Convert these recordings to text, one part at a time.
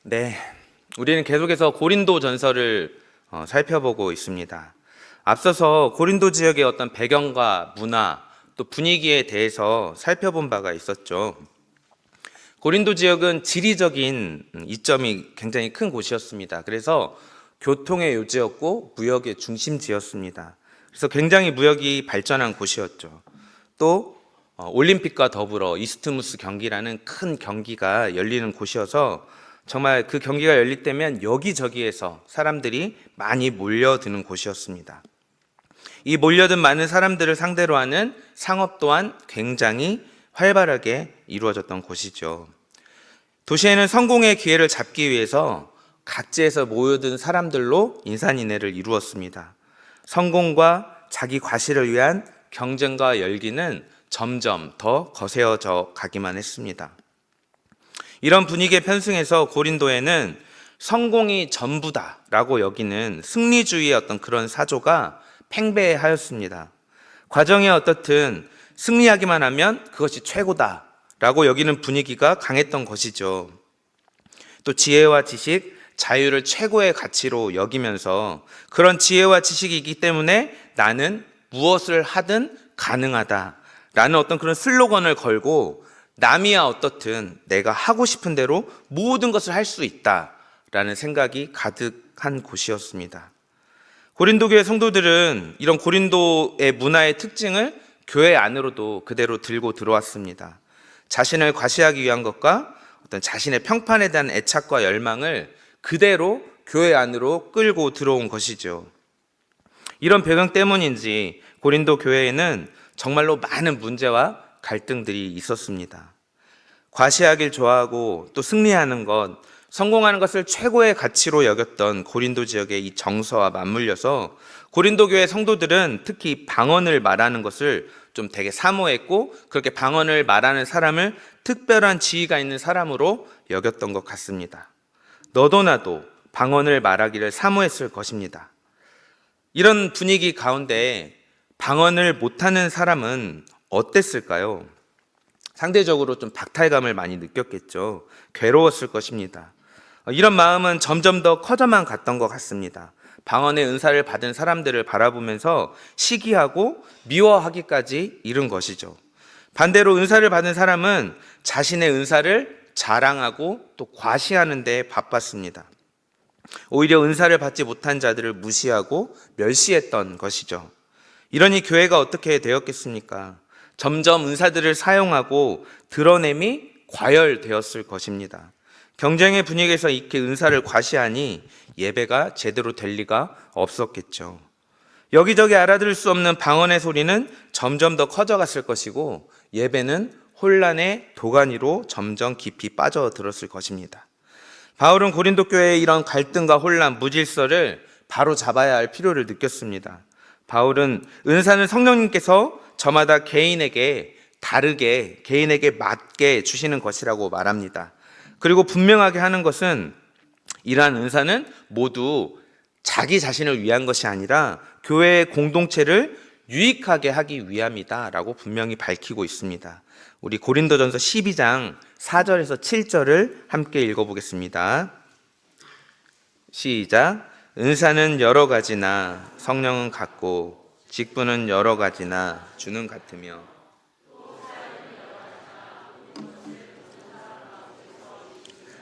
네, 우리는 계속해서 고린도 전서를 살펴보고 있습니다. 앞서서 고린도 지역의 어떤 배경과 문화, 또 분위기에 대해서 살펴본 바가 있었죠. 고린도 지역은 지리적인 이점이 굉장히 큰 곳이었습니다. 그래서 교통의 요지였고 무역의 중심지였습니다. 그래서 굉장히 무역이 발전한 곳이었죠. 또 올림픽과 더불어 이스트무스 경기라는 큰 경기가 열리는 곳이어서 정말 그 경기가 열릴 때면 여기저기에서 사람들이 많이 몰려드는 곳이었습니다. 이 몰려든 많은 사람들을 상대로 하는 상업 또한 굉장히 활발하게 이루어졌던 곳이죠. 도시에는 성공의 기회를 잡기 위해서 각지에서 모여든 사람들로 인산인해를 이루었습니다. 성공과 자기 과시를 위한 경쟁과 열기는 점점 더 거세어져 가기만 했습니다. 이런 분위기에 편승해서 고린도에는 성공이 전부다라고 여기는 승리주의의 어떤 그런 사조가 팽배하였습니다. 과정이 어떻든 승리하기만 하면 그것이 최고다라고 여기는 분위기가 강했던 것이죠. 또 지혜와 지식, 자유를 최고의 가치로 여기면서 그런 지혜와 지식이 있기 때문에 나는 무엇을 하든 가능하다라는 어떤 그런 슬로건을 걸고 남이야 어떻든 내가 하고 싶은 대로 모든 것을 할 수 있다라는 생각이 가득한 곳이었습니다. 고린도 교회 성도들은 이런 고린도의 문화의 특징을 교회 안으로도 그대로 들고 들어왔습니다. 자신을 과시하기 위한 것과 어떤 자신의 평판에 대한 애착과 열망을 그대로 교회 안으로 끌고 들어온 것이죠. 이런 배경 때문인지 고린도 교회에는 정말로 많은 문제와 갈등들이 있었습니다. 과시하길 좋아하고 또 승리하는 것, 성공하는 것을 최고의 가치로 여겼던 고린도 지역의 이 정서와 맞물려서 고린도 교회 성도들은 특히 방언을 말하는 것을 좀 되게 사모했고 그렇게 방언을 말하는 사람을 특별한 지위가 있는 사람으로 여겼던 것 같습니다. 너도 나도 방언을 말하기를 사모했을 것입니다. 이런 분위기 가운데 방언을 못하는 사람은 어땠을까요? 상대적으로 좀 박탈감을 많이 느꼈겠죠. 괴로웠을 것입니다. 이런 마음은 점점 더 커져만 갔던 것 같습니다. 방언의 은사를 받은 사람들을 바라보면서 시기하고 미워하기까지 이른 것이죠. 반대로 은사를 받은 사람은 자신의 은사를 자랑하고 또 과시하는 데 바빴습니다. 오히려 은사를 받지 못한 자들을 무시하고 멸시했던 것이죠. 이러니 교회가 어떻게 되었겠습니까? 점점 은사들을 사용하고 드러냄이 과열되었을 것입니다. 경쟁의 분위기에서 이렇게 은사를 과시하니 예배가 제대로 될 리가 없었겠죠. 여기저기 알아들을 수 없는 방언의 소리는 점점 더 커져갔을 것이고 예배는 혼란의 도가니로 점점 깊이 빠져들었을 것입니다. 바울은 고린도 교회의 이런 갈등과 혼란, 무질서를 바로 잡아야 할 필요를 느꼈습니다. 바울은 은사는 성령님께서 저마다 개인에게 다르게, 개인에게 맞게 주시는 것이라고 말합니다. 그리고 분명하게 하는 것은 이러한 은사는 모두 자기 자신을 위한 것이 아니라 교회의 공동체를 유익하게 하기 위함이다라고 분명히 밝히고 있습니다. 우리 고린도전서 12장 4절에서 7절을 함께 읽어보겠습니다. 시작. 은사는 여러 가지나 성령은 같고 직분은 여러 가지나 주는 같으며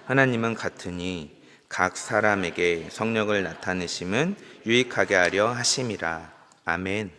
하나님은 같으니 각 사람에게 성령을 나타내심은 유익하게 하려 하심이라. 아멘.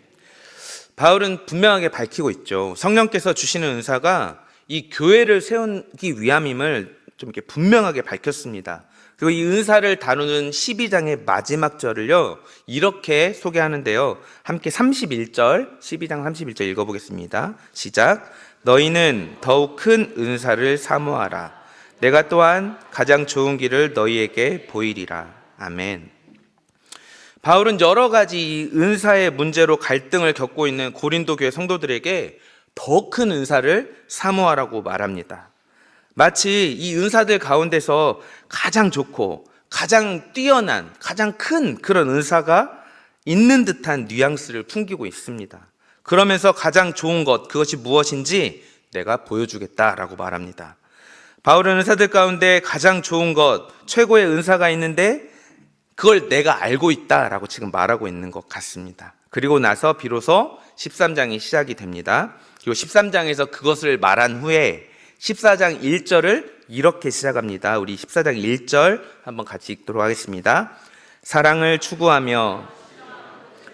바울은 분명하게 밝히고 있죠. 성령께서 주시는 은사가 이 교회를 세우기 위함임을 좀 이렇게 분명하게 밝혔습니다. 그리고 이 은사를 다루는 12장의 마지막 절을요, 이렇게 소개하는데요. 함께 31절, 12장 31절 읽어보겠습니다. 시작. 너희는 더욱 큰 은사를 사모하라. 내가 또한 가장 좋은 길을 너희에게 보이리라. 아멘. 바울은 여러 가지 은사의 문제로 갈등을 겪고 있는 고린도 교회 성도들에게 더 큰 은사를 사모하라고 말합니다. 마치 이 은사들 가운데서 가장 좋고 가장 뛰어난, 가장 큰 그런 은사가 있는 듯한 뉘앙스를 풍기고 있습니다. 그러면서 가장 좋은 것, 그것이 무엇인지 내가 보여주겠다라고 말합니다. 바울은 은사들 가운데 가장 좋은 것, 최고의 은사가 있는데 그걸 내가 알고 있다라고 지금 말하고 있는 것 같습니다. 그리고 나서 비로소 13장이 시작이 됩니다. 그리고 13장에서 그것을 말한 후에 14장 1절을 이렇게 시작합니다. 우리 14장 1절 한번 같이 읽도록 하겠습니다. 사랑을 추구하며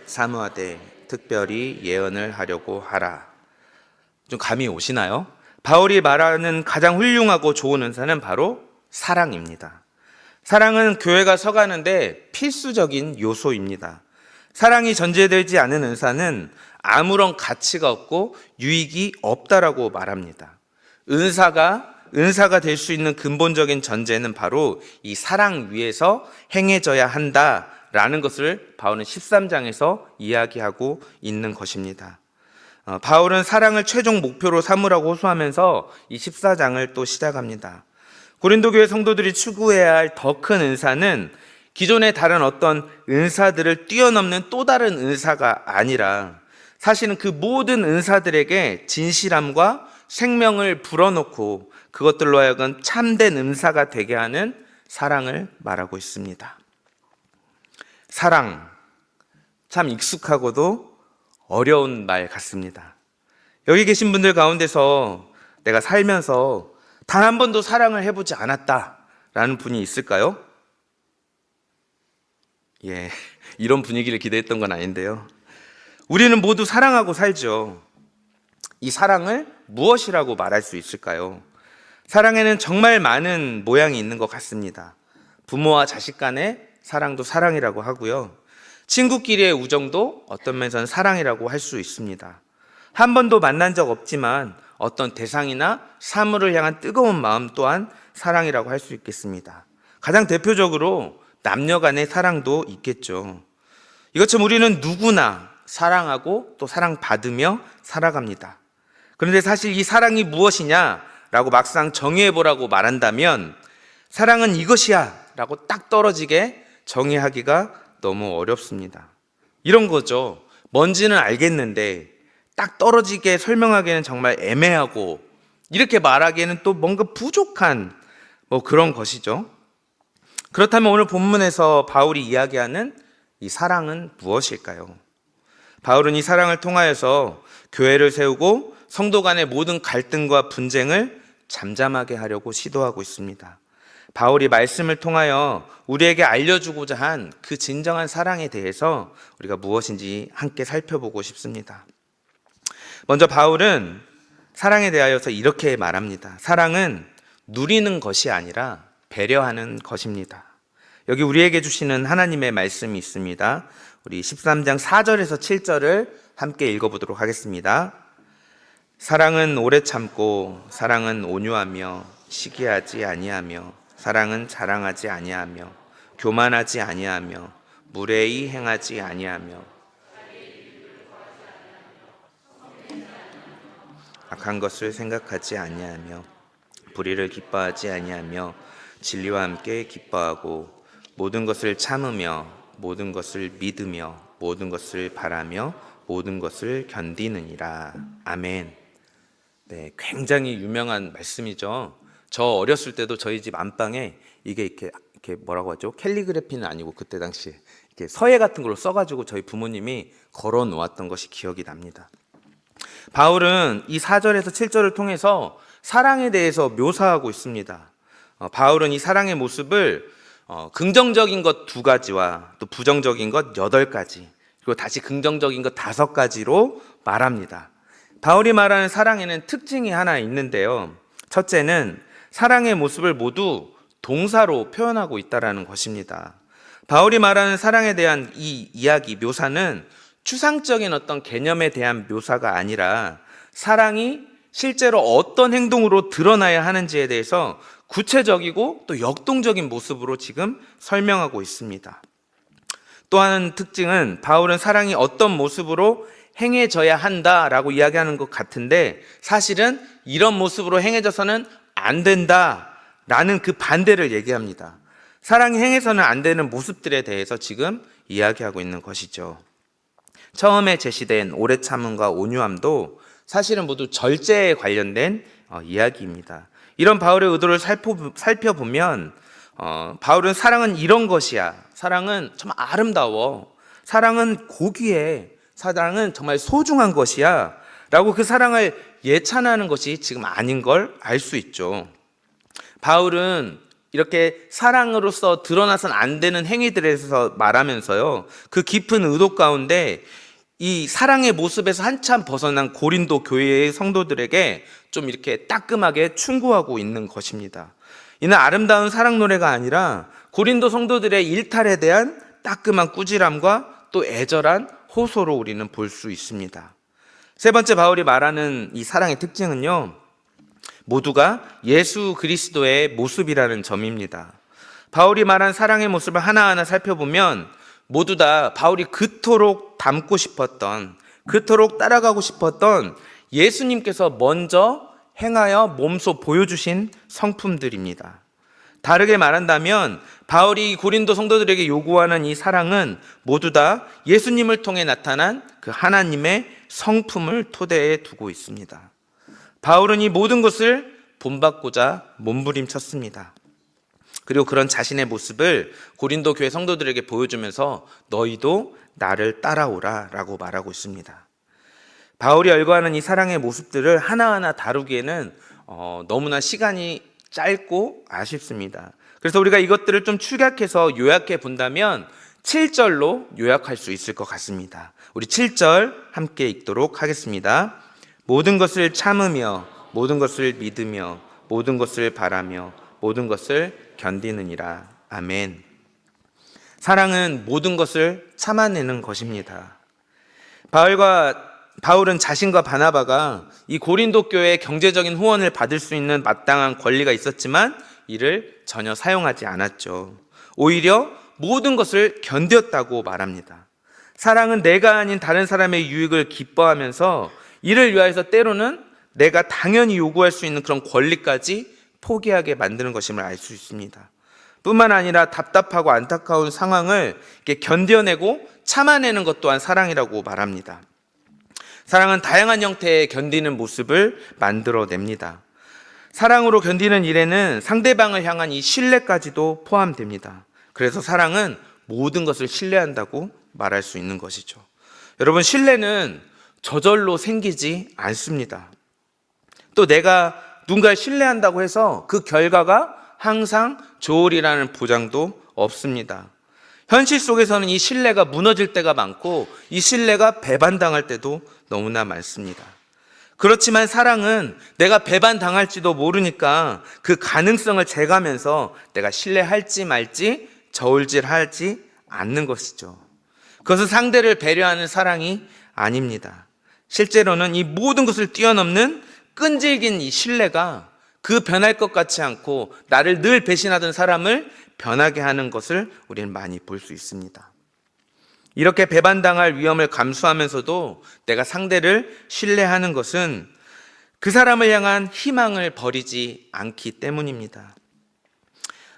사모하되 특별히 예언을 하려고 하라. 좀 감이 오시나요? 바울이 말하는 가장 훌륭하고 좋은 은사는 바로 사랑입니다. 사랑은 교회가 서가는데 필수적인 요소입니다. 사랑이 전제되지 않은 은사는 아무런 가치가 없고 유익이 없다라고 말합니다. 은사가 될 수 있는 근본적인 전제는 바로 이 사랑 위에서 행해져야 한다라는 것을 바울은 13장에서 이야기하고 있는 것입니다. 바울은 사랑을 최종 목표로 삼으라고 호소하면서 이 14장을 또 시작합니다. 고린도 교회 성도들이 추구해야 할 더 큰 은사는 기존의 다른 어떤 은사들을 뛰어넘는 또 다른 은사가 아니라 사실은 그 모든 은사들에게 진실함과 생명을 불어넣고 그것들로 하여금 참된 은사가 되게 하는 사랑을 말하고 있습니다. 사랑, 참 익숙하고도 어려운 말 같습니다. 여기 계신 분들 가운데서 내가 살면서 단 한 번도 사랑을 해보지 않았다라는 분이 있을까요? 예, 이런 분위기를 기대했던 건 아닌데요. 우리는 모두 사랑하고 살죠. 이 사랑을 무엇이라고 말할 수 있을까요? 사랑에는 정말 많은 모양이 있는 것 같습니다. 부모와 자식 간의 사랑도 사랑이라고 하고요. 친구끼리의 우정도 어떤 면에서는 사랑이라고 할 수 있습니다. 한 번도 만난 적 없지만 어떤 대상이나 사물을 향한 뜨거운 마음 또한 사랑이라고 할 수 있겠습니다. 가장 대표적으로 남녀 간의 사랑도 있겠죠. 이것처럼 우리는 누구나 사랑하고 또 사랑받으며 살아갑니다. 그런데 사실 이 사랑이 무엇이냐라고 막상 정의해보라고 말한다면 사랑은 이것이야 라고 딱 떨어지게 정의하기가 너무 어렵습니다. 이런 거죠. 뭔지는 알겠는데 딱 떨어지게 설명하기에는 정말 애매하고 이렇게 말하기에는 또 뭔가 부족한 그런 것이죠. 그렇다면 오늘 본문에서 바울이 이야기하는 이 사랑은 무엇일까요? 바울은 이 사랑을 통하여서 교회를 세우고 성도 간의 모든 갈등과 분쟁을 잠잠하게 하려고 시도하고 있습니다. 바울이 말씀을 통하여 우리에게 알려주고자 한 그 진정한 사랑에 대해서 우리가 무엇인지 함께 살펴보고 싶습니다. 먼저 바울은 사랑에 대하여서 이렇게 말합니다. 사랑은 누리는 것이 아니라 배려하는 것입니다. 여기 우리에게 주시는 하나님의 말씀이 있습니다. 우리 13장 4절에서 7절을 함께 읽어보도록 하겠습니다. 사랑은 오래 참고 사랑은 온유하며 시기하지 아니하며 사랑은 자랑하지 아니하며 교만하지 아니하며 무례히 행하지 아니하며 악한 것을 생각하지 아니하며 불의를 기뻐하지 아니하며 진리와 함께 기뻐하고 모든 것을 참으며 모든 것을 믿으며 모든 것을 바라며 모든 것을 견디느니라. 아멘. 네, 굉장히 유명한 말씀이죠. 저 어렸을 때도 저희 집 안방에 이게 이렇게 뭐라고 하죠? 캘리그래피는 아니고 그때 당시에 이렇게 서예 같은 걸로 써가지고 저희 부모님이 걸어 놓았던 것이 기억이 납니다. 바울은 이 4절에서 7절을 통해서 사랑에 대해서 묘사하고 있습니다. 바울은 이 사랑의 모습을 긍정적인 것 2가지와 또 부정적인 것 8가지 그리고 다시 긍정적인 것 5가지로 말합니다. 바울이 말하는 사랑에는 특징이 하나 있는데요. 첫째는 사랑의 모습을 모두 동사로 표현하고 있다는 것입니다. 바울이 말하는 사랑에 대한 이 이야기, 묘사는 추상적인 어떤 개념에 대한 묘사가 아니라 사랑이 실제로 어떤 행동으로 드러나야 하는지에 대해서 구체적이고 또 역동적인 모습으로 지금 설명하고 있습니다. 또 하나는 특징은 바울은 사랑이 어떤 모습으로 행해져야 한다라고 이야기하는 것 같은데 사실은 이런 모습으로 행해져서는 안 된다라는 그 반대를 얘기합니다. 사랑이 행해서는 안 되는 모습들에 대해서 지금 이야기하고 있는 것이죠. 처음에 제시된 오래 참음과 온유함도 사실은 모두 절제에 관련된 이야기입니다. 이런 바울의 의도를 살펴보면 바울은 사랑은 이런 것이야, 사랑은 정말 아름다워, 사랑은 고귀해, 사랑은 정말 소중한 것이야 라고 그 사랑을 예찬하는 것이 지금 아닌 걸 알 수 있죠. 바울은 이렇게 사랑으로서 드러나선 안 되는 행위들에서 말하면서요, 그 깊은 의도 가운데 이 사랑의 모습에서 한참 벗어난 고린도 교회의 성도들에게 좀 이렇게 따끔하게 충고하고 있는 것입니다. 이는 아름다운 사랑 노래가 아니라 고린도 성도들의 일탈에 대한 따끔한 꾸지람과 또 애절한 호소로 우리는 볼 수 있습니다. 세 번째 바울이 말하는 이 사랑의 특징은요, 모두가 예수 그리스도의 모습이라는 점입니다. 바울이 말한 사랑의 모습을 하나하나 살펴보면 모두 다 바울이 그토록 닮고 싶었던, 그토록 따라가고 싶었던 예수님께서 먼저 행하여 몸소 보여주신 성품들입니다. 다르게 말한다면 바울이 고린도 성도들에게 요구하는 이 사랑은 모두 다 예수님을 통해 나타난 그 하나님의 성품을 토대에 두고 있습니다. 바울은 이 모든 것을 본받고자 몸부림쳤습니다. 그리고 그런 자신의 모습을 고린도 교회 성도들에게 보여주면서 너희도 나를 따라오라 라고 말하고 있습니다. 바울이 열거하는 이 사랑의 모습들을 하나하나 다루기에는 너무나 시간이 짧고 아쉽습니다. 그래서 우리가 이것들을 좀 축약해서 요약해 본다면 7절로 요약할 수 있을 것 같습니다. 우리 7절 함께 읽도록 하겠습니다. 모든 것을 참으며 모든 것을 믿으며 모든 것을 바라며 모든 것을 견디느니라. 아멘. 사랑은 모든 것을 참아내는 것입니다. 바울은 자신과 바나바가 이 고린도 교회의 경제적인 후원을 받을 수 있는 마땅한 권리가 있었지만 이를 전혀 사용하지 않았죠. 오히려 모든 것을 견뎠다고 말합니다. 사랑은 내가 아닌 다른 사람의 유익을 기뻐하면서 이를 위하여서 때로는 내가 당연히 요구할 수 있는 그런 권리까지 포기하게 만드는 것임을 알 수 있습니다. 뿐만 아니라 답답하고 안타까운 상황을 이렇게 견뎌내고 참아내는 것 또한 사랑이라고 말합니다. 사랑은 다양한 형태의 견디는 모습을 만들어냅니다. 사랑으로 견디는 일에는 상대방을 향한 이 신뢰까지도 포함됩니다. 그래서 사랑은 모든 것을 신뢰한다고 말할 수 있는 것이죠. 여러분, 신뢰는 저절로 생기지 않습니다. 또 내가 누군가를 신뢰한다고 해서 그 결과가 항상 좋으리라는 보장도 없습니다. 현실 속에서는 이 신뢰가 무너질 때가 많고 이 신뢰가 배반당할 때도 너무나 많습니다. 그렇지만 사랑은 내가 배반당할지도 모르니까 그 가능성을 재가면서 내가 신뢰할지 말지 저울질하지 않는 것이죠. 그것은 상대를 배려하는 사랑이 아닙니다. 실제로는 이 모든 것을 뛰어넘는 끈질긴 이 신뢰가 그 변할 것 같지 않고 나를 늘 배신하던 사람을 변하게 하는 것을 우리는 많이 볼 수 있습니다. 이렇게 배반당할 위험을 감수하면서도 내가 상대를 신뢰하는 것은 그 사람을 향한 희망을 버리지 않기 때문입니다.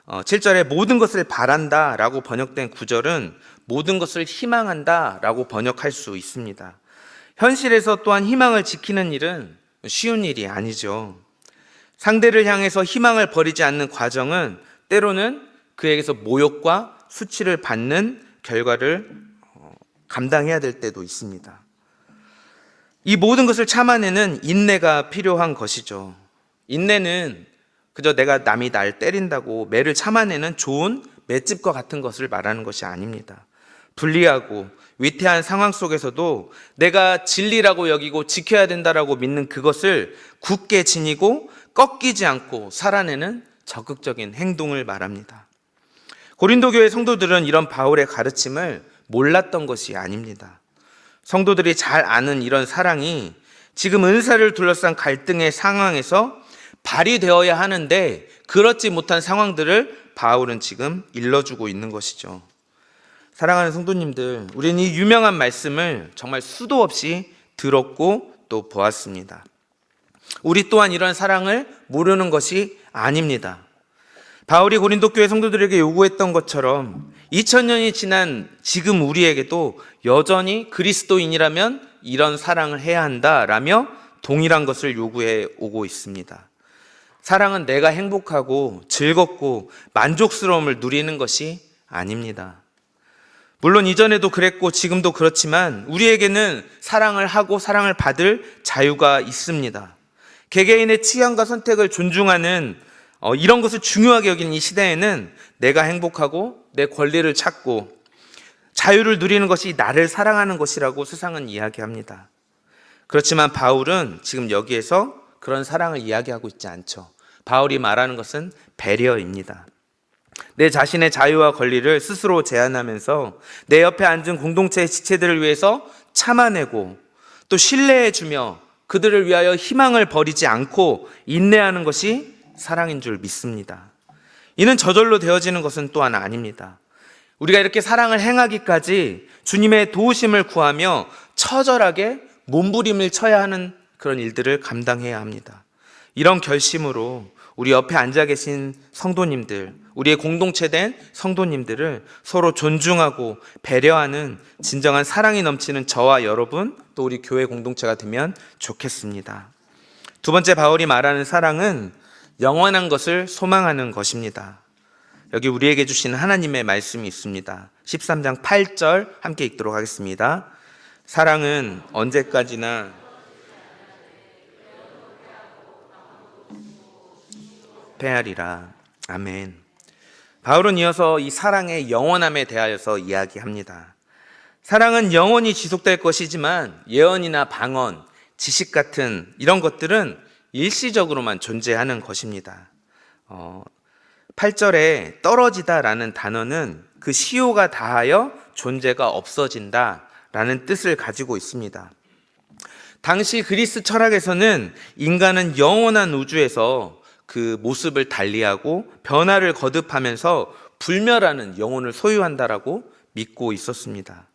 7절에 모든 것을 바란다 라고 번역된 구절은 모든 것을 희망한다 라고 번역할 수 있습니다. 현실에서 또한 희망을 지키는 일은 쉬운 일이 아니죠. 상대를 향해서 희망을 버리지 않는 과정은 때로는 그에게서 모욕과 수치를 받는 결과를 감당해야 될 때도 있습니다. 이 모든 것을 참아내는 인내가 필요한 것이죠. 인내는 그저 내가 남이 날 때린다고 매를 참아내는 좋은 맷집과 같은 것을 말하는 것이 아닙니다. 불리하고 위태한 상황 속에서도 내가 진리라고 여기고 지켜야 된다라고 믿는 그것을 굳게 지니고 꺾이지 않고 살아내는 적극적인 행동을 말합니다. 고린도 교회 성도들은 이런 바울의 가르침을 몰랐던 것이 아닙니다. 성도들이 잘 아는 이런 사랑이 지금 은사를 둘러싼 갈등의 상황에서 발휘되어야 하는데 그렇지 못한 상황들을 바울은 지금 일러주고 있는 것이죠. 사랑하는 성도님들, 우리는 이 유명한 말씀을 정말 수도 없이 들었고 또 보았습니다. 우리 또한 이런 사랑을 모르는 것이 아닙니다. 바울이 고린도 교회 성도들에게 요구했던 것처럼 2000년이 지난 지금 우리에게도 여전히 그리스도인이라면 이런 사랑을 해야 한다라며 동일한 것을 요구해 오고 있습니다. 사랑은 내가 행복하고 즐겁고 만족스러움을 누리는 것이 아닙니다. 물론 이전에도 그랬고 지금도 그렇지만 우리에게는 사랑을 하고 사랑을 받을 자유가 있습니다. 개개인의 취향과 선택을 존중하는 이런 것을 중요하게 여기는 이 시대에는 내가 행복하고 내 권리를 찾고 자유를 누리는 것이 나를 사랑하는 것이라고 세상은 이야기합니다. 그렇지만 바울은 지금 여기에서 그런 사랑을 이야기하고 있지 않죠. 바울이 말하는 것은 배려입니다. 내 자신의 자유와 권리를 스스로 제한하면서 내 옆에 앉은 공동체의 지체들을 위해서 참아내고 또 신뢰해주며 그들을 위하여 희망을 버리지 않고 인내하는 것이 사랑인 줄 믿습니다. 이는 저절로 되어지는 것은 또한 아닙니다. 우리가 이렇게 사랑을 행하기까지 주님의 도우심을 구하며 처절하게 몸부림을 쳐야 하는 그런 일들을 감당해야 합니다. 이런 결심으로 우리 옆에 앉아 계신 성도님들, 우리의 공동체된 성도님들을 서로 존중하고 배려하는 진정한 사랑이 넘치는 저와 여러분, 또 우리 교회 공동체가 되면 좋겠습니다. 두 번째 바울이 말하는 사랑은 영원한 것을 소망하는 것입니다. 여기 우리에게 주시는 하나님의 말씀이 있습니다. 13장 8절 함께 읽도록 하겠습니다. 사랑은 언제까지나 패하리라. 아멘. 바울은 이어서 이 사랑의 영원함에 대하여서 이야기합니다. 사랑은 영원히 지속될 것이지만 예언이나 방언, 지식 같은 이런 것들은 일시적으로만 존재하는 것입니다. 8절에 떨어지다라는 단어는 그 시효가 다하여 존재가 없어진다라는 뜻을 가지고 있습니다. 당시 그리스 철학에서는 인간은 영원한 우주에서 그 모습을 달리하고 변화를 거듭하면서 불멸하는 영혼을 소유한다라고 믿고 있었습니다.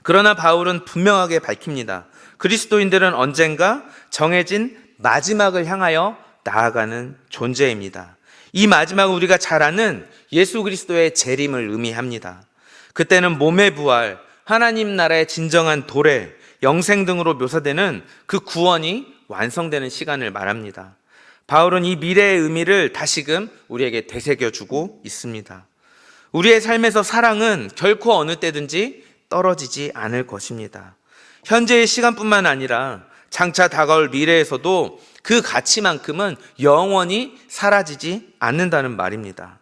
그러나 바울은 분명하게 밝힙니다. 그리스도인들은 언젠가 정해진 마지막을 향하여 나아가는 존재입니다. 이 마지막은 우리가 잘 아는 예수 그리스도의 재림을 의미합니다. 그때는 몸의 부활, 하나님 나라의 진정한 도래, 영생 등으로 묘사되는 그 구원이 완성되는 시간을 말합니다. 바울은 이 미래의 의미를 다시금 우리에게 되새겨주고 있습니다. 우리의 삶에서 사랑은 결코 어느 때든지 떨어지지 않을 것입니다. 현재의 시간뿐만 아니라 장차 다가올 미래에서도 그 가치만큼은 영원히 사라지지 않는다는 말입니다.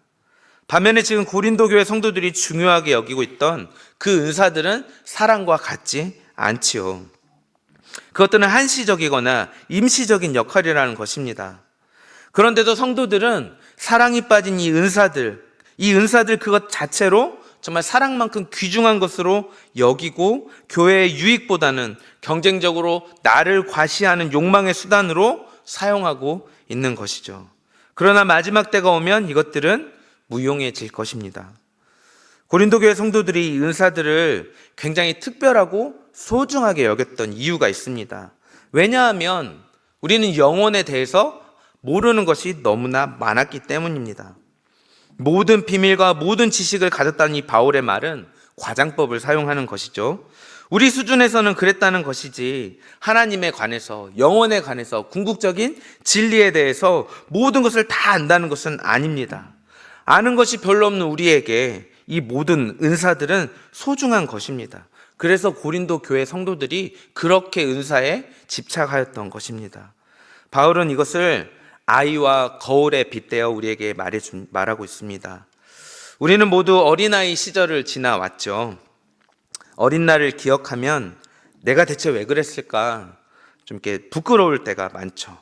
반면에 지금 고린도 교회 성도들이 중요하게 여기고 있던 그 은사들은 사랑과 같지 않지요. 그것들은 한시적이거나 임시적인 역할이라는 것입니다. 그런데도 성도들은 사랑이 빠진 이 은사들 그것 자체로 정말 사랑만큼 귀중한 것으로 여기고 교회의 유익보다는 경쟁적으로 나를 과시하는 욕망의 수단으로 사용하고 있는 것이죠. 그러나 마지막 때가 오면 이것들은 무용해질 것입니다. 고린도 교회 성도들이 이 은사들을 굉장히 특별하고 소중하게 여겼던 이유가 있습니다. 왜냐하면 우리는 영혼에 대해서 모르는 것이 너무나 많았기 때문입니다. 모든 비밀과 모든 지식을 가졌다는 이 바울의 말은 과장법을 사용하는 것이죠. 우리 수준에서는 그랬다는 것이지 하나님에 관해서, 영혼에 관해서, 궁극적인 진리에 대해서 모든 것을 다 안다는 것은 아닙니다. 아는 것이 별로 없는 우리에게 이 모든 은사들은 소중한 것입니다. 그래서 고린도 교회 성도들이 그렇게 은사에 집착하였던 것입니다. 바울은 이것을 아이와 거울에 빗대어 우리에게 말하고 있습니다. 우리는 모두 어린아이 시절을 지나왔죠. 어린 날을 기억하면 내가 대체 왜 그랬을까 좀 이렇게 부끄러울 때가 많죠.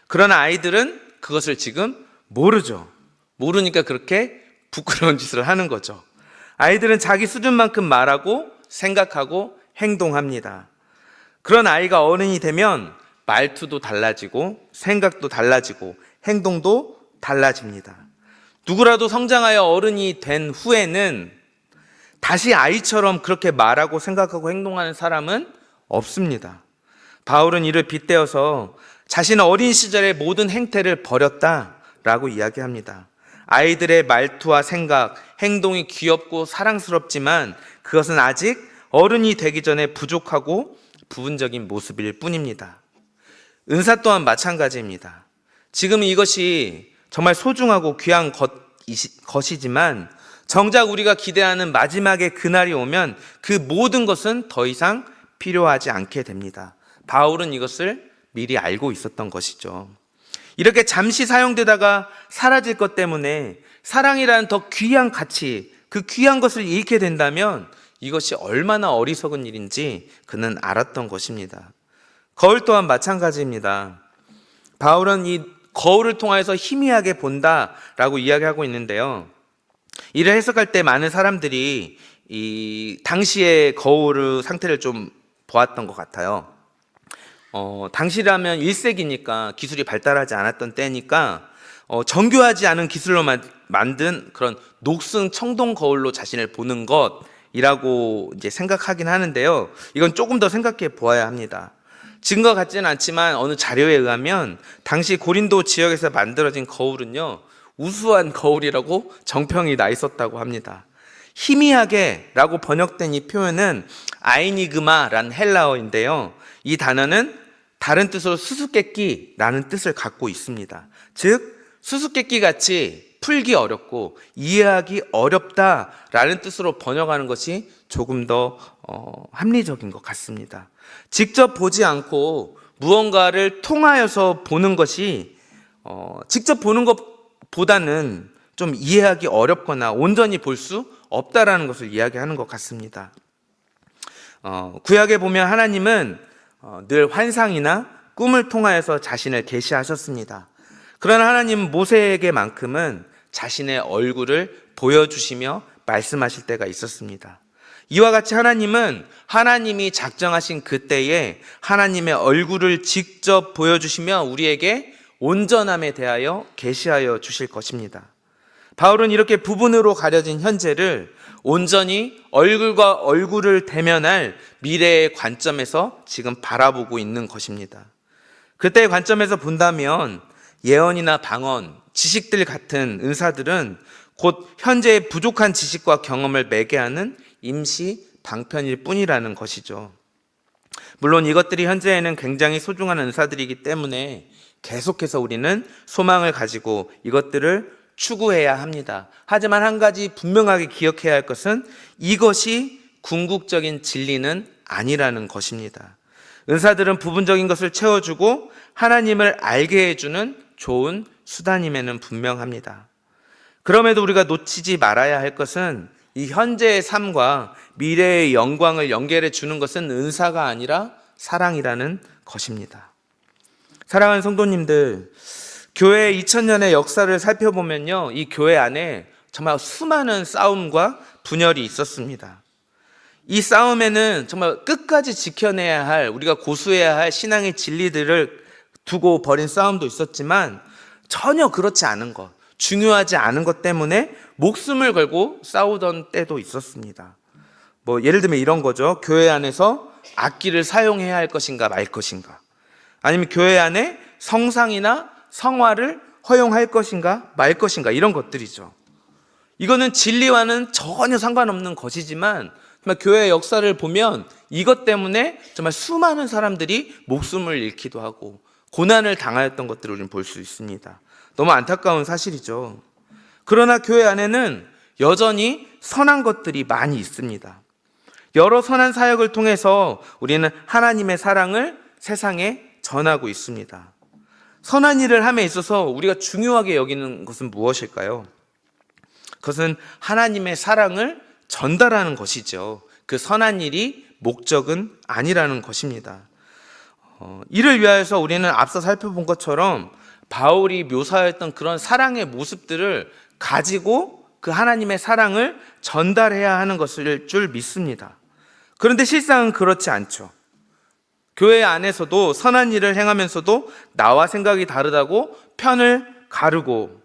그러나 아이들은 그것을 지금 모르죠. 모르니까 그렇게 부끄러운 짓을 하는 거죠. 아이들은 자기 수준만큼 말하고 생각하고 행동합니다. 그런 아이가 어른이 되면 말투도 달라지고 생각도 달라지고 행동도 달라집니다. 누구라도 성장하여 어른이 된 후에는 다시 아이처럼 그렇게 말하고 생각하고 행동하는 사람은 없습니다. 바울은 이를 빗대어서 자신은 어린 시절의 모든 행태를 버렸다라고 이야기합니다. 아이들의 말투와 생각, 행동이 귀엽고 사랑스럽지만 그것은 아직 어른이 되기 전에 부족하고 부분적인 모습일 뿐입니다. 은사 또한 마찬가지입니다. 지금은 이것이 정말 소중하고 귀한 것이지만 정작 우리가 기대하는 마지막의 그날이 오면 그 모든 것은 더 이상 필요하지 않게 됩니다. 바울은 이것을 미리 알고 있었던 것이죠. 이렇게 잠시 사용되다가 사라질 것 때문에 사랑이라는 더 귀한 가치, 그 귀한 것을 잃게 된다면 이것이 얼마나 어리석은 일인지 그는 알았던 것입니다. 거울 또한 마찬가지입니다. 바울은 이 거울을 통해서 희미하게 본다라고 이야기하고 있는데요. 이를 해석할 때 많은 사람들이 이 당시의 거울의 상태를 좀 보았던 것 같아요. 당시라면 1세기니까 기술이 발달하지 않았던 때니까 정교하지 않은 기술로 만든 그런 녹슨 청동 거울로 자신을 보는 것이라고 이제 생각하긴 하는데요. 이건 조금 더 생각해 보아야 합니다. 증거 같지는 않지만 어느 자료에 의하면 당시 고린도 지역에서 만들어진 거울은요, 우수한 거울이라고 정평이 나 있었다고 합니다. 희미하게 라고 번역된 이 표현은 아이니그마라는 헬라어인데요. 이 단어는 다른 뜻으로 수수께끼라는 뜻을 갖고 있습니다. 즉 수수께끼 같이 풀기 어렵고 이해하기 어렵다라는 뜻으로 번역하는 것이 조금 더 합리적인 것 같습니다. 직접 보지 않고 무언가를 통하여서 보는 것이 직접 보는 것보다는 좀 이해하기 어렵거나 온전히 볼 수 없다라는 것을 이야기하는 것 같습니다. 구약에 보면 하나님은 늘 환상이나 꿈을 통하여서 자신을 계시하셨습니다. 그러나 하나님은 모세에게만큼은 자신의 얼굴을 보여주시며 말씀하실 때가 있었습니다. 이와 같이 하나님은 하나님이 작정하신 그때에 하나님의 얼굴을 직접 보여주시며 우리에게 온전함에 대하여 계시하여 주실 것입니다. 바울은 이렇게 부분으로 가려진 현재를 온전히 얼굴과 얼굴을 대면할 미래의 관점에서 지금 바라보고 있는 것입니다. 그때의 관점에서 본다면 예언이나 방언, 지식들 같은 은사들은 곧 현재의 부족한 지식과 경험을 매개하는 임시 방편일 뿐이라는 것이죠. 물론 이것들이 현재에는 굉장히 소중한 은사들이기 때문에 계속해서 우리는 소망을 가지고 이것들을 추구해야 합니다. 하지만 한 가지 분명하게 기억해야 할 것은 이것이 궁극적인 진리는 아니라는 것입니다. 은사들은 부분적인 것을 채워주고 하나님을 알게 해주는 좋은 수단임에는 분명합니다. 그럼에도 우리가 놓치지 말아야 할 것은 이 현재의 삶과 미래의 영광을 연결해 주는 것은 은사가 아니라 사랑이라는 것입니다. 사랑하는 성도님들, 교회의 2000년의 역사를 살펴보면요, 이 교회 안에 정말 수많은 싸움과 분열이 있었습니다. 이 싸움에는 정말 끝까지 지켜내야 할, 우리가 고수해야 할 신앙의 진리들을 두고 벌인 싸움도 있었지만 전혀 그렇지 않은 것, 중요하지 않은 것 때문에 목숨을 걸고 싸우던 때도 있었습니다. 예를 들면 이런 거죠. 교회 안에서 악기를 사용해야 할 것인가 말 것인가, 아니면 교회 안에 성상이나 성화를 허용할 것인가 말 것인가, 이런 것들이죠. 이거는 진리와는 전혀 상관없는 것이지만 정말 교회의 역사를 보면 이것 때문에 정말 수많은 사람들이 목숨을 잃기도 하고 고난을 당하였던 것들을 우리는 볼 수 있습니다. 너무 안타까운 사실이죠. 그러나 교회 안에는 여전히 선한 것들이 많이 있습니다. 여러 선한 사역을 통해서 우리는 하나님의 사랑을 세상에 전하고 있습니다. 선한 일을 함에 있어서 우리가 중요하게 여기는 것은 무엇일까요? 그것은 하나님의 사랑을 전달하는 것이죠. 그 선한 일이 목적은 아니라는 것입니다. 이를 위하여서 우리는 앞서 살펴본 것처럼 바울이 묘사했던 그런 사랑의 모습들을 가지고 그 하나님의 사랑을 전달해야 하는 것일 줄 믿습니다. 그런데 실상은 그렇지 않죠. 교회 안에서도 선한 일을 행하면서도 나와 생각이 다르다고 편을 가르고,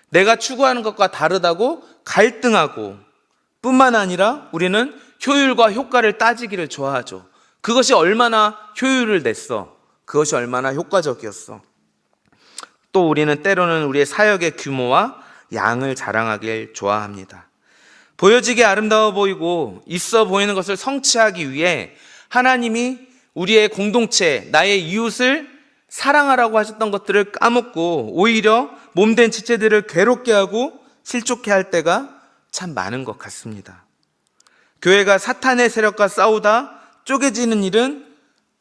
내가 추구하는 것과 다르다고 갈등하고, 뿐만 아니라 우리는 효율과 효과를 따지기를 좋아하죠. 그것이 얼마나 효율을 냈어, 그것이 얼마나 효과적이었어. 또 우리는 때로는 우리의 사역의 규모와 양을 자랑하길 좋아합니다. 보여지게 아름다워 보이고 있어 보이는 것을 성취하기 위해 하나님이 우리의 공동체, 나의 이웃을 사랑하라고 하셨던 것들을 까먹고 오히려 몸된 지체들을 괴롭게 하고 실족해 할 때가 참 많은 것 같습니다. 교회가 사탄의 세력과 싸우다 쪼개지는 일은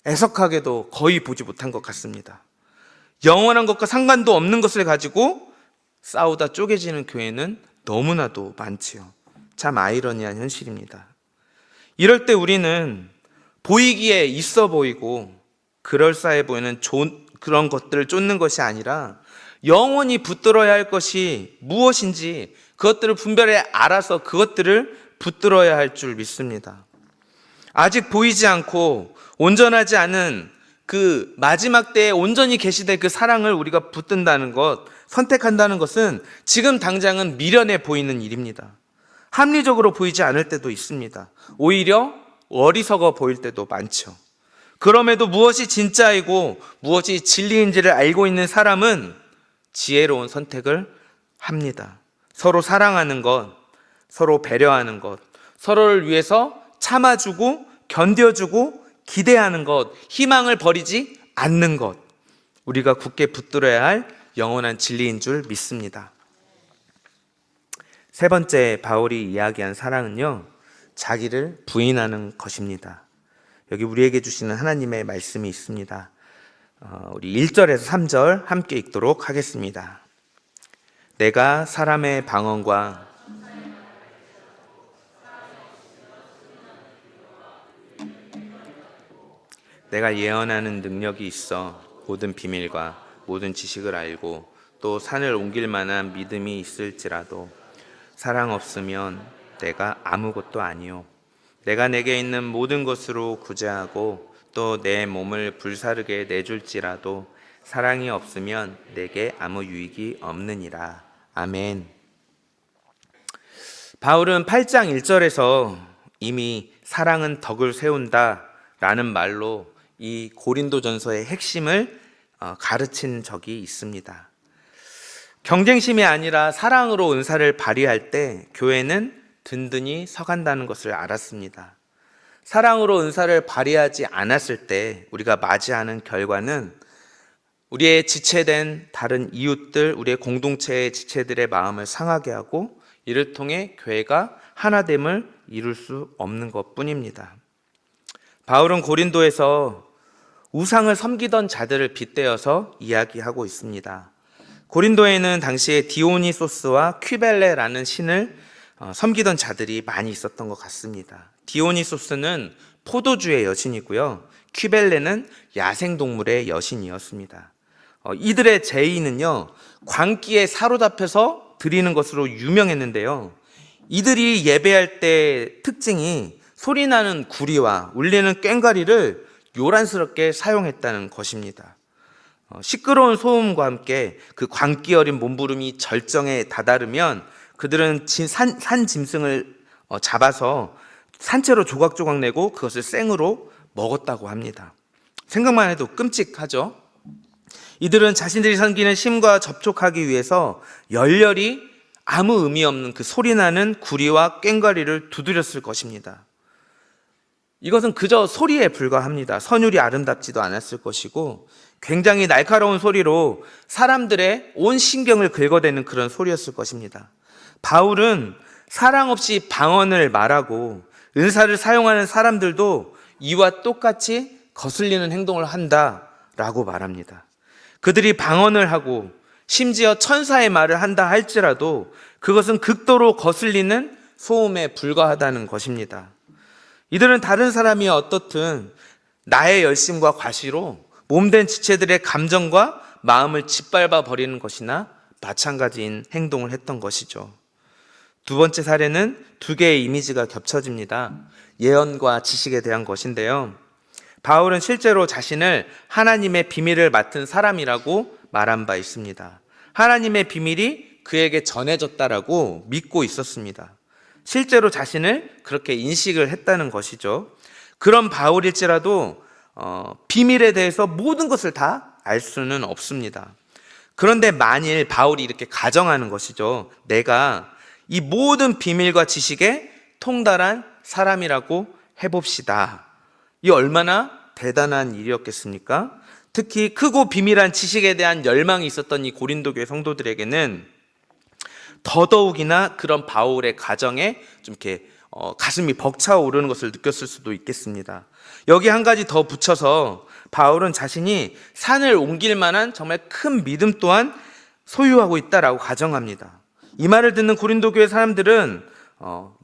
애석하게도 거의 보지 못한 것 같습니다. 영원한 것과 상관도 없는 것을 가지고 싸우다 쪼개지는 교회는 너무나도 많지요. 참 아이러니한 현실입니다. 이럴 때 우리는 보이기에 있어 보이고 그럴싸해 보이는 그런 것들을 쫓는 것이 아니라 영원히 붙들어야 할 것이 무엇인지 그것들을 분별해 알아서 그것들을 붙들어야 할 줄 믿습니다. 아직 보이지 않고 온전하지 않은 그 마지막 때에 온전히 계시될 그 사랑을 우리가 붙든다는 것, 선택한다는 것은 지금 당장은 미련해 보이는 일입니다. 합리적으로 보이지 않을 때도 있습니다. 오히려 어리석어 보일 때도 많죠. 그럼에도 무엇이 진짜이고 무엇이 진리인지를 알고 있는 사람은 지혜로운 선택을 합니다. 서로 사랑하는 것, 서로 배려하는 것, 서로를 위해서 참아주고 견뎌주고 기대하는 것, 희망을 버리지 않는 것, 우리가 굳게 붙들어야 할 영원한 진리인 줄 믿습니다. 세 번째 바울이 이야기한 사랑은요, 자기를 부인하는 것입니다. 여기 우리에게 주시는 하나님의 말씀이 있습니다. 우리 1절에서 3절 함께 읽도록 하겠습니다. 내가 사람의 방언과 내가 예언하는 능력이 있어 모든 비밀과 모든 지식을 알고 또 산을 옮길 만한 믿음이 있을지라도 사랑 없으면 내가 아무것도 아니요. 내가 내게 있는 모든 것으로 구제하고 또 내 몸을 불사르게 내줄지라도 사랑이 없으면 내게 아무 유익이 없느니라. 아멘. 바울은 8장 1절에서 이미 사랑은 덕을 세운다 라는 말로 이 고린도전서의 핵심을 가르친 적이 있습니다. 경쟁심이 아니라 사랑으로 은사를 발휘할 때 교회는 든든히 서간다는 것을 알았습니다. 사랑으로 은사를 발휘하지 않았을 때 우리가 맞이하는 결과는 우리의 지체된 다른 이웃들, 우리의 공동체의 지체들의 마음을 상하게 하고 이를 통해 교회가 하나됨을 이룰 수 없는 것뿐입니다. 바울은 고린도에서 우상을 섬기던 자들을 빗대어서 이야기하고 있습니다. 고린도에는 당시에 디오니소스와 퀴벨레라는 신을 섬기던 자들이 많이 있었던 것 같습니다. 디오니소스는 포도주의 여신이고요. 퀴벨레는 야생동물의 여신이었습니다. 이들의 제의는요, 광기에 사로잡혀서 드리는 것으로 유명했는데요. 이들이 예배할 때 특징이 소리나는 구리와 울리는 꽹과리를 요란스럽게 사용했다는 것입니다. 시끄러운 소음과 함께 그 광기 어린 몸부림이 절정에 다다르면 그들은 산 짐승을 잡아서 산채로 조각조각 내고 그것을 생으로 먹었다고 합니다. 생각만 해도 끔찍하죠. 이들은 자신들이 섬기는 신과 접촉하기 위해서 열렬히 아무 의미 없는 그 소리나는 구리와 꽹과리를 두드렸을 것입니다. 이것은 그저 소리에 불과합니다. 선율이 아름답지도 않았을 것이고 굉장히 날카로운 소리로 사람들의 온 신경을 긁어대는 그런 소리였을 것입니다. 바울은 사랑 없이 방언을 말하고 은사를 사용하는 사람들도 이와 똑같이 거슬리는 행동을 한다라고 말합니다. 그들이 방언을 하고 심지어 천사의 말을 한다 할지라도 그것은 극도로 거슬리는 소음에 불과하다는 것입니다. 이들은 다른 사람이 어떻든 나의 열심과 과시로 몸된 지체들의 감정과 마음을 짓밟아 버리는 것이나 마찬가지인 행동을 했던 것이죠. 두 번째 사례는 두 개의 이미지가 겹쳐집니다. 예언과 지식에 대한 것인데요. 바울은 실제로 자신을 하나님의 비밀을 맡은 사람이라고 말한 바 있습니다. 하나님의 비밀이 그에게 전해졌다라고 믿고 있었습니다. 실제로 자신을 그렇게 인식을 했다는 것이죠. 그런 바울일지라도 비밀에 대해서 모든 것을 다 알 수는 없습니다. 그런데 만일 바울이 이렇게 가정하는 것이죠. 내가 이 모든 비밀과 지식에 통달한 사람이라고 해봅시다. 이 얼마나 대단한 일이었겠습니까? 특히 크고 비밀한 지식에 대한 열망이 있었던 이 고린도 교회 성도들에게는 더더욱이나 그런 바울의 가정에 좀 이렇게 가슴이 벅차오르는 것을 느꼈을 수도 있겠습니다. 여기 한 가지 더 붙여서 바울은 자신이 산을 옮길 만한 정말 큰 믿음 또한 소유하고 있다라고 가정합니다. 이 말을 듣는 고린도 교회 사람들은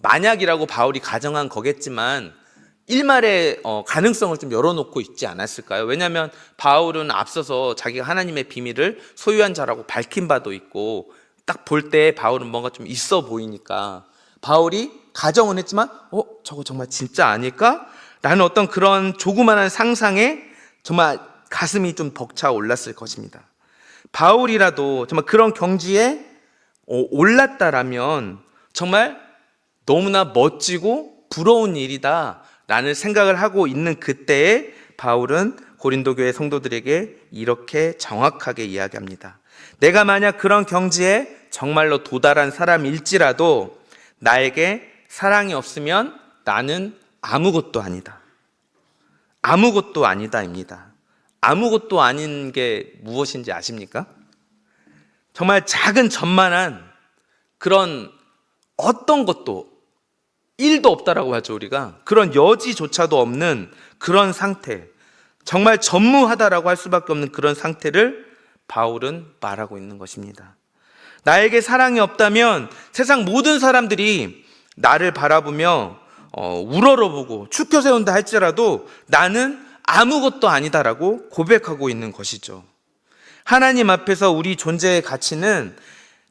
만약이라고 바울이 가정한 거겠지만 일말의 가능성을 좀 열어놓고 있지 않았을까요? 왜냐하면 바울은 앞서서 자기가 하나님의 비밀을 소유한 자라고 밝힌 바도 있고 딱 볼 때 바울은 뭔가 좀 있어 보이니까 바울이 가정은 했지만 저거 정말 진짜 아닐까? 라는 어떤 그런 조그마한 상상에 정말 가슴이 좀 벅차 올랐을 것입니다. 바울이라도 정말 그런 경지에 올랐다라면 정말 너무나 멋지고 부러운 일이다 라는 생각을 하고 있는 그때에 바울은 고린도 교회 성도들에게 이렇게 정확하게 이야기합니다. 내가 만약 그런 경지에 정말로 도달한 사람일지라도 나에게 사랑이 없으면 나는 아무것도 아니다. 아무것도 아니다입니다. 아무것도 아닌 게 무엇인지 아십니까? 정말 작은 전만한 그런 어떤 것도 1도 없다라고 하죠, 우리가. 그런 여지조차도 없는 그런 상태, 정말 전무하다라고 할 수밖에 없는 그런 상태를 바울은 말하고 있는 것입니다. 나에게 사랑이 없다면 세상 모든 사람들이 나를 바라보며 우러러보고 추켜 세운다 할지라도 나는 아무것도 아니다라고 고백하고 있는 것이죠. 하나님 앞에서 우리 존재의 가치는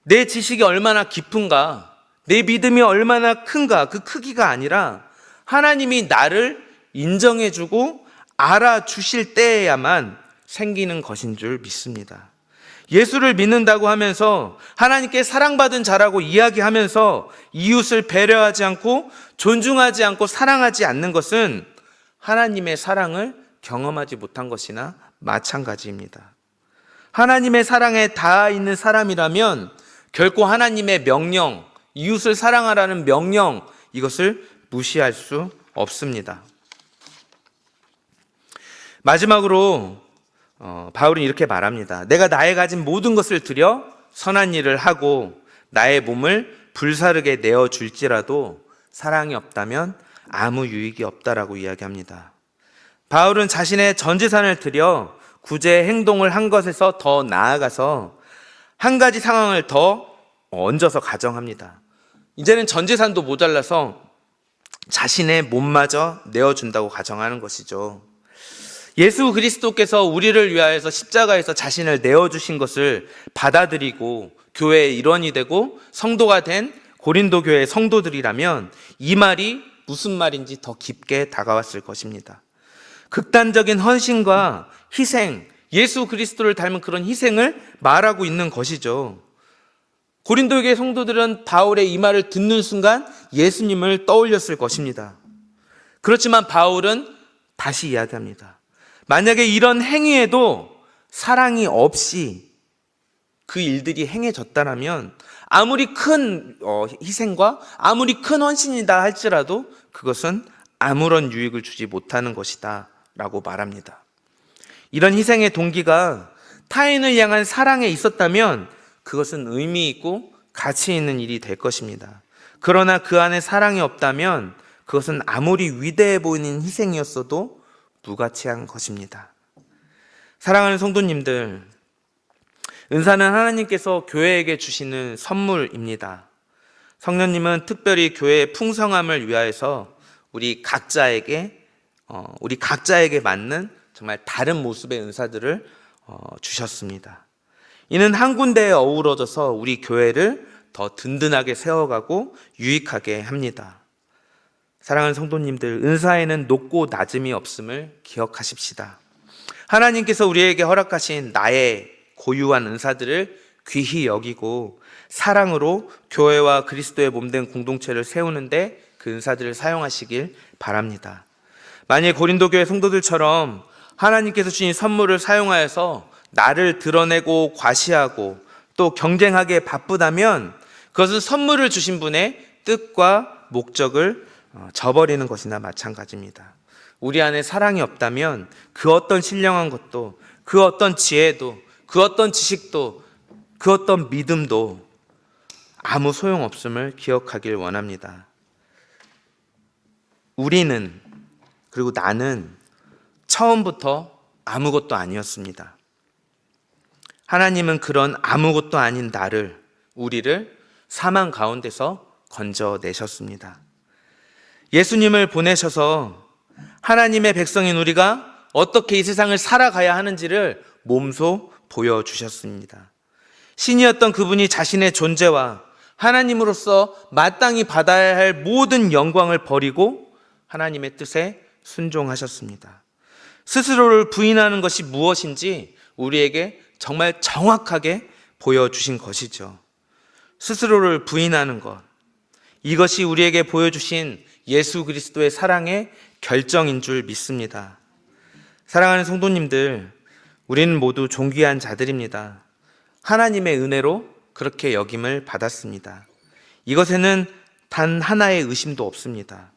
내 지식이 얼마나 깊은가, 내 믿음이 얼마나 큰가, 그 크기가 아니라 하나님이 나를 인정해주고 알아주실 때에야만 생기는 것인 줄 믿습니다. 예수를 믿는다고 하면서 하나님께 사랑받은 자라고 이야기하면서 이웃을 배려하지 않고 존중하지 않고 사랑하지 않는 것은 하나님의 사랑을 경험하지 못한 것이나 마찬가지입니다. 하나님의 사랑에 닿아 있는 사람이라면 결코 하나님의 명령, 이웃을 사랑하라는 명령, 이것을 무시할 수 없습니다. 마지막으로 바울은 이렇게 말합니다. 내가 나의 가진 모든 것을 들여 선한 일을 하고 나의 몸을 불사르게 내어줄지라도 사랑이 없다면 아무 유익이 없다라고 이야기합니다. 바울은 자신의 전 재산을 들여 구제 행동을 한 것에서 더 나아가서 한 가지 상황을 더 얹어서 가정합니다. 이제는 전 재산도 모자라서 자신의 몸마저 내어준다고 가정하는 것이죠. 예수 그리스도께서 우리를 위하여서 십자가에서 자신을 내어주신 것을 받아들이고 교회의 일원이 되고 성도가 된 고린도 교회 성도들이라면 이 말이 무슨 말인지 더 깊게 다가왔을 것입니다. 극단적인 헌신과 희생, 예수 그리스도를 닮은 그런 희생을 말하고 있는 것이죠. 고린도 교회 성도들은 바울의 이 말을 듣는 순간 예수님을 떠올렸을 것입니다. 그렇지만 바울은 다시 이야기합니다. 만약에 이런 행위에도 사랑이 없이 그 일들이 행해졌다면 아무리 큰 희생과 아무리 큰 헌신이다 할지라도 그것은 아무런 유익을 주지 못하는 것이다 라고 말합니다. 이런 희생의 동기가 타인을 향한 사랑에 있었다면 그것은 의미 있고 가치 있는 일이 될 것입니다. 그러나 그 안에 사랑이 없다면 그것은 아무리 위대해 보이는 희생이었어도 무가치한 것입니다. 사랑하는 성도님들, 은사는 하나님께서 교회에게 주시는 선물입니다. 성령님은 특별히 교회의 풍성함을 위하여서 우리 각자에게 맞는 정말 다른 모습의 은사들을 주셨습니다. 이는 한 군데에 어우러져서 우리 교회를 더 든든하게 세워가고 유익하게 합니다. 사랑하는 성도님들, 은사에는 높고 낮음이 없음을 기억하십시다. 하나님께서 우리에게 허락하신 나의 고유한 은사들을 귀히 여기고 사랑으로 교회와 그리스도의 몸된 공동체를 세우는데 그 은사들을 사용하시길 바랍니다. 만일 고린도 교회 성도들처럼 하나님께서 주신 선물을 사용하여서 나를 드러내고 과시하고 또 경쟁하기에 바쁘다면 그것은 선물을 주신 분의 뜻과 목적을 저버리는 것이나 마찬가지입니다. 우리 안에 사랑이 없다면 그 어떤 신령한 것도, 그 어떤 지혜도, 그 어떤 지식도, 그 어떤 믿음도 아무 소용없음을 기억하길 원합니다. 우리는, 그리고 나는 처음부터 아무것도 아니었습니다. 하나님은 그런 아무것도 아닌 나를, 우리를 사망 가운데서 건져내셨습니다. 예수님을 보내셔서 하나님의 백성인 우리가 어떻게 이 세상을 살아가야 하는지를 몸소 보여주셨습니다. 신이었던 그분이 자신의 존재와 하나님으로서 마땅히 받아야 할 모든 영광을 버리고 하나님의 뜻에 순종하셨습니다. 스스로를 부인하는 것이 무엇인지 우리에게 정말 정확하게 보여주신 것이죠. 스스로를 부인하는 것, 이것이 우리에게 보여주신 예수 그리스도의 사랑의 결정인 줄 믿습니다. 사랑하는 성도님들, 우리는 모두 존귀한 자들입니다. 하나님의 은혜로 그렇게 여김을 받았습니다. 이것에는 단 하나의 의심도 없습니다.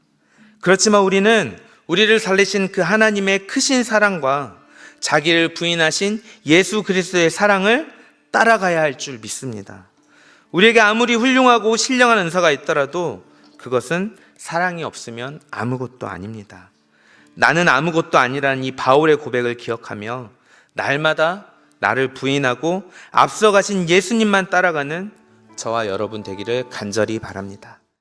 그렇지만 우리는 우리를 살리신 그 하나님의 크신 사랑과 자기를 부인하신 예수 그리스도의 사랑을 따라가야 할 줄 믿습니다. 우리에게 아무리 훌륭하고 신령한 은사가 있더라도 그것은 사랑이 없으면 아무것도 아닙니다. 나는 아무것도 아니라는 이 바울의 고백을 기억하며 날마다 나를 부인하고 앞서가신 예수님만 따라가는 저와 여러분 되기를 간절히 바랍니다.